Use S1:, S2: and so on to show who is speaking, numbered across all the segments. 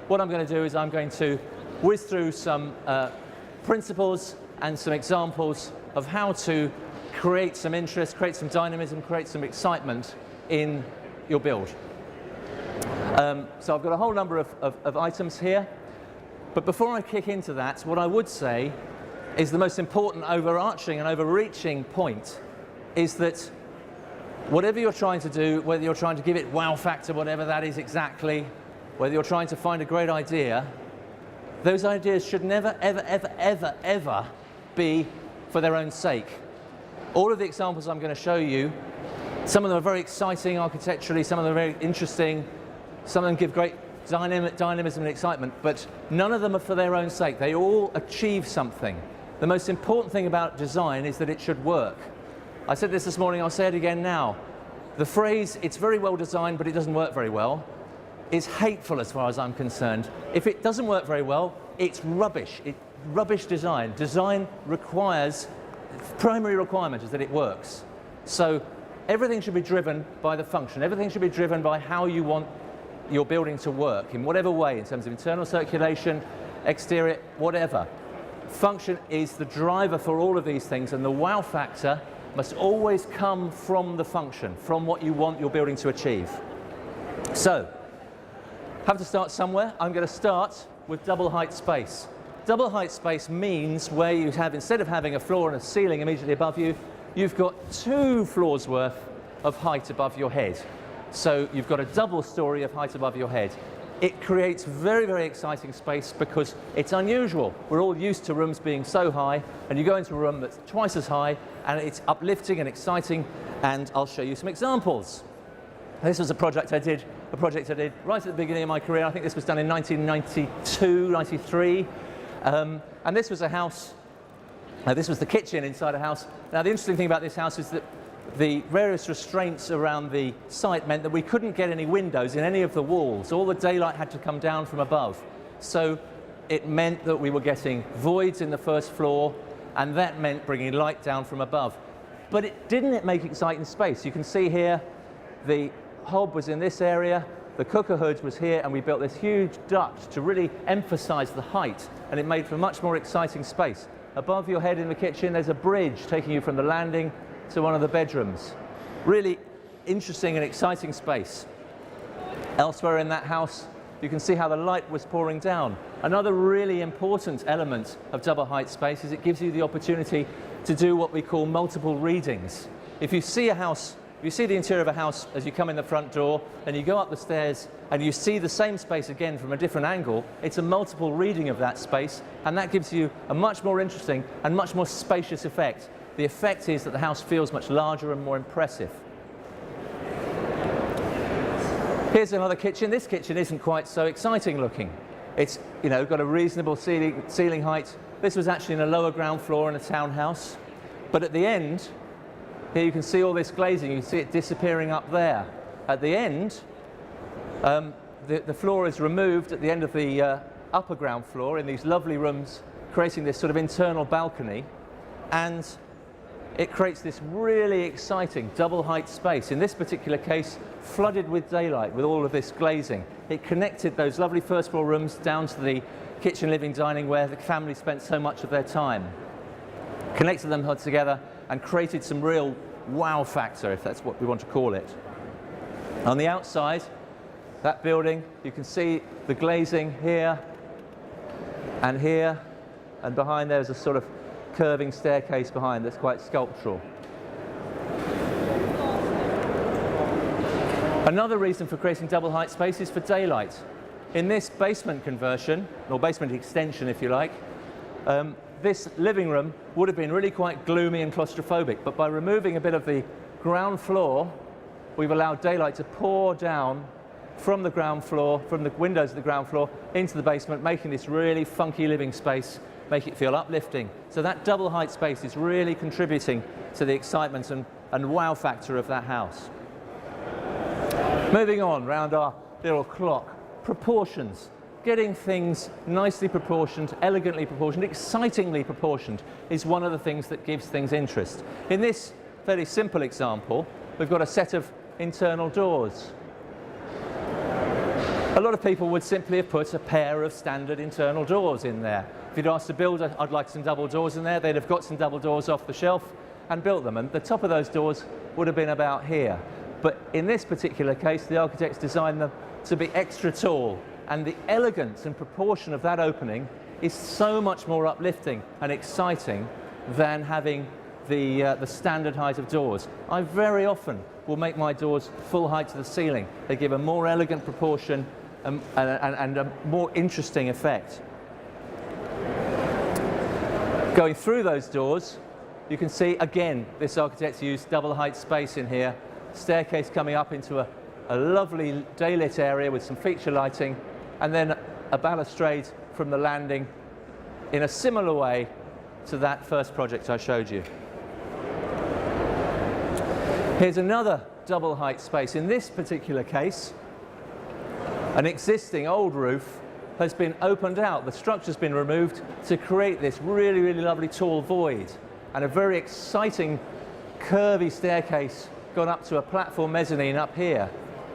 S1: what I'm going to do is I'm going to whiz through some principles and some examples of how to create some interest, create some dynamism, create some excitement in your build. So I've got a whole number of items here, but before I kick into that, what I would say is the most important overarching and overreaching point is that whatever you're trying to do, whether you're trying to give it wow factor, whatever that is exactly, whether you're trying to find a great idea, those ideas should never, ever, ever, ever, ever be for their own sake. All of the examples I'm going to show you, some of them are very exciting architecturally, some of them are very interesting, some of them give great dynamism and excitement, but none of them are for their own sake. They all achieve something. The most important thing about design is that it should work. I said this morning, I'll say it again now. The phrase, it's very well designed, but it doesn't work very well, is hateful as far as I'm concerned. If it doesn't work very well, it's rubbish. Rubbish design. Design requires, primary requirement is that it works. So everything should be driven by the function. Everything should be driven by how you want your building to work, in whatever way, in terms of internal circulation, exterior, whatever. Function is the driver for all of these things, and the wow factor must always come from the function, from what you want your building to achieve. So, have to start somewhere. I'm going to start with double height space. Double height space means where you have, instead of having a floor and a ceiling immediately above you, you've got 2 floors worth of height above your head. So you've got a double story of height above your head. It creates very, very exciting space because it's unusual. We're all used to rooms being so high, and you go into a room that's twice as high, and it's uplifting and exciting, and I'll show you some examples. This was a project I did right at the beginning of my career. I think this was done in 1992, 93. And this was a house, this was the kitchen inside a house. Now the interesting thing about this house is that the various restraints around the site meant that we couldn't get any windows in any of the walls. All the daylight had to come down from above. So it meant that we were getting voids in the first floor, and that meant bringing light down from above. But it didn't make exciting space. You can see here the hob was in this area, the cooker hood was here, and we built this huge duct to really emphasize the height, and it made for much more exciting space. Above your head in the kitchen, there's a bridge taking you from the landing to one of the bedrooms. Really interesting and exciting space. Elsewhere in that house, you can see how the light was pouring down. Another really important element of double height space is it gives you the opportunity to do what we call multiple readings. If you see a house, if you see the interior of a house as you come in the front door, and you go up the stairs and you see the same space again from a different angle, it's a multiple reading of that space, and that gives you a much more interesting and much more spacious effect. The effect is that the house feels much larger and more impressive. Here's another kitchen. This kitchen isn't quite so exciting looking. It's, you know, got a reasonable ceiling height. This was actually in a lower ground floor in a townhouse. But at the end, here you can see all this glazing. You can see it disappearing up there. At the end, the floor is removed at the end of the upper ground floor in these lovely rooms, creating this sort of internal balcony. And it creates this really exciting double height space, in this particular case flooded with daylight with all of this glazing. It connected those lovely first floor rooms down to the kitchen, living, dining where the family spent so much of their time. Connected them together and created some real wow factor, if that's what we want to call it. On the outside, that building, you can see the glazing here, and behind there's a sort of curving staircase behind that's quite sculptural. Another reason for creating double height space is for daylight. In this basement conversion, or basement extension if you like, this living room would have been really quite gloomy and claustrophobic, but by removing a bit of the ground floor, we've allowed daylight to pour down from the ground floor, from the windows of the ground floor into the basement, making this really funky living space, make it feel uplifting. So that double height space is really contributing to the excitement and wow factor of that house. Moving on round our little clock, proportions. Getting things nicely proportioned, elegantly proportioned, excitingly proportioned is one of the things that gives things interest. In this fairly simple example, we've got a set of internal doors. A lot of people would simply have put a pair of standard internal doors in there. If you'd asked the builder, I'd like some double doors in there, they'd have got some double doors off the shelf and built them, and the top of those doors would have been about here. But in this particular case, the architects designed them to be extra tall, and the elegance and proportion of that opening is so much more uplifting and exciting than having the standard height of doors. I very often will make my doors full height to the ceiling. They give a more elegant proportion and a more interesting effect. Going through those doors, you can see again this architect's used double height space in here, staircase coming up into a lovely daylit area with some feature lighting, and then a balustrade from the landing in a similar way to that first project I showed you. Here's another double height space. In this particular case, an existing old roof has been opened out. The structure's been removed to create this really, really lovely tall void, and a very exciting curvy staircase gone up to a platform mezzanine up here.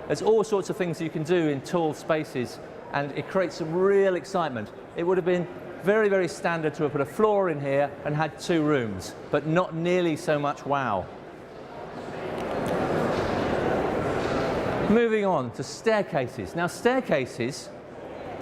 S1: There's all sorts of things you can do in tall spaces, and it creates some real excitement. It would have been very, very standard to have put a floor in here and had 2 rooms, but not nearly so much wow. Moving on to staircases. Now, staircases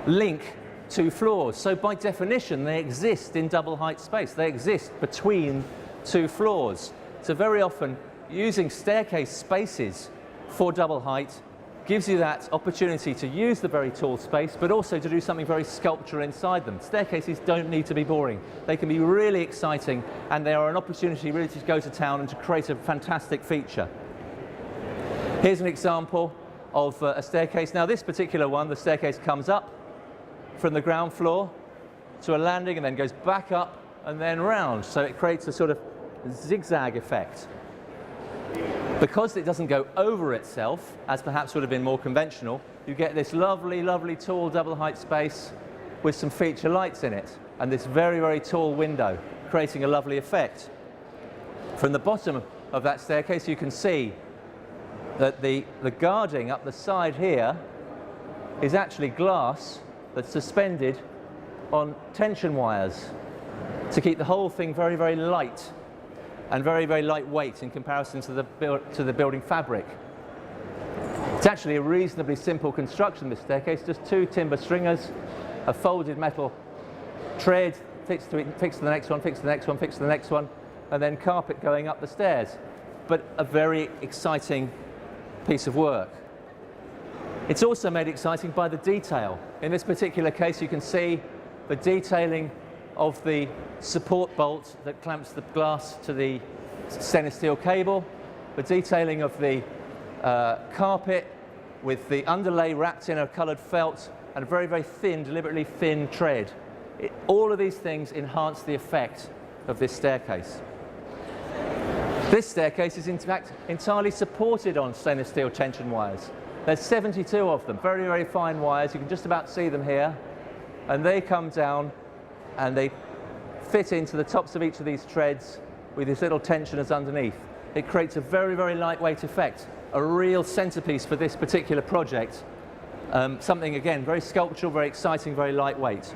S1: link 2 floors, so by definition they exist in double height space. They exist between 2 floors. So very often using staircase spaces for double height gives you that opportunity to use the very tall space, but also to do something very sculptural inside them. Staircases don't need to be boring. They can be really exciting, and they are an opportunity really to go to town and to create a fantastic feature. Here's an example of a staircase. Now, this particular one, the staircase comes up from the ground floor to a landing and then goes back up and then round. So it creates a sort of zigzag effect. Because it doesn't go over itself, as perhaps would have been more conventional, you get this lovely, lovely tall double height space with some feature lights in it, and this very, very tall window, creating a lovely effect. From the bottom of that staircase, you can see that the guarding up the side here is actually glass that's suspended on tension wires to keep the whole thing very, very light and very, very lightweight in comparison to the building fabric. It's actually a reasonably simple construction, this staircase, just 2 timber stringers, a folded metal tread fixed to the next one, fixed to the next one, fixed to the next one, and then carpet going up the stairs. But a very exciting piece of work. It's also made exciting by the detail. In this particular case, you can see the detailing of the support bolt that clamps the glass to the stainless steel cable, the detailing of the carpet with the underlay wrapped in a coloured felt, and a very, very thin, deliberately thin tread. All of these things enhance the effect of this staircase. This staircase is in fact entirely supported on stainless steel tension wires. There's 72 of them, very, very fine wires. You can just about see them here, and they come down and they fit into the tops of each of these treads with these little tensioners underneath. It creates a very, very lightweight effect, a real centerpiece for this particular project. Something, again, very sculptural, very exciting, very lightweight.